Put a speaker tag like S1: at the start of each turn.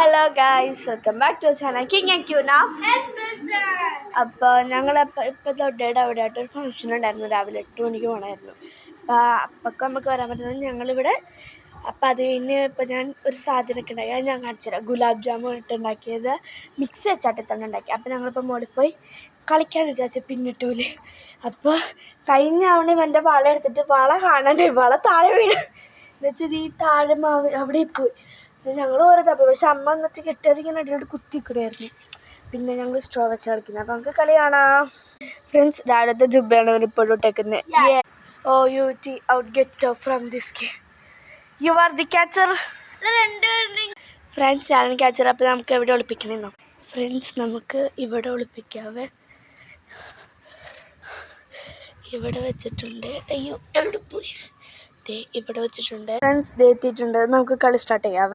S1: Hello guys, welcome back to channel king and queen. അപ്പോൾ ഞങ്ങളിപ്പോൾ തൊട്ടയുടെ അവിടെ ആയിട്ട് ഒരു ഫംഗ്ഷൻ ഉണ്ടായിരുന്നു. രാവിലെ 8 മണിക്ക് പോകണമായിരുന്നു. അപ്പോൾ നമുക്ക് വരാൻ പറ്റുന്നത് ഞങ്ങളിവിടെ. അപ്പം അത് കഴിഞ്ഞ് ഇപ്പം ഞാൻ ഒരു സാധനമൊക്കെ ഉണ്ടാക്കി, അത് ഞാൻ കാണിച്ചുതരാം. ഗുലാബ് ജാമുൻ ഇട്ടുണ്ടാക്കിയത് മിക്സ് വെച്ചാട്ടി തന്നെ ഉണ്ടാക്കി. അപ്പോൾ ഞങ്ങളിപ്പോൾ മോളിൽ പോയി കളിക്കാൻ വിചാരിച്ചു പിന്നിട്ടൂല്. അപ്പോൾ കഴിഞ്ഞ തവണ എൻ്റെ വള എടുത്തിട്ട് വള കാണണ്ടേ, വള താഴെ വീണ് എന്നുവെച്ചാൽ ഈ താഴെ അവിടെ പോയി. ഞങ്ങൾ ഓരോ തപ്പി, പക്ഷെ അമ്മ എന്നിട്ട് കെട്ടിയതിങ്ങനെ അടിയോട് കുത്തിക്കൂടായിരുന്നു. പിന്നെ ഞങ്ങൾ സ്ട്രോ വെച്ച് കളിക്കുന്നത്. അപ്പോൾ നമുക്ക് കളി കാണാം. ഫ്രണ്ട്സ്, രാവിലത്തെ ജുബയാണ് അവർ ഇപ്പോഴും ഇട്ടേക്കുന്നത്. OUT out get out from this game. You are the catcher. Friends, ഞാൻ ക്യാച്ചർ. അപ്പോൾ നമുക്ക് എവിടെ ഒളിപ്പിക്കണമെന്നോ? ഫ്രണ്ട്സ്, നമുക്ക് ഇവിടെ ഒളിപ്പിക്കാവേ. ഇവിടെ വെച്ചിട്ടുണ്ട്. അയ്യോ, എവിടെ പോയി? ഇവിടെ വെച്ചിട്ടുണ്ട്. ഫ്രണ്ട്സ്, എത്തിയിട്ടുണ്ട്. നമുക്ക് കളി സ്റ്റാർട്ട് ചെയ്യാം.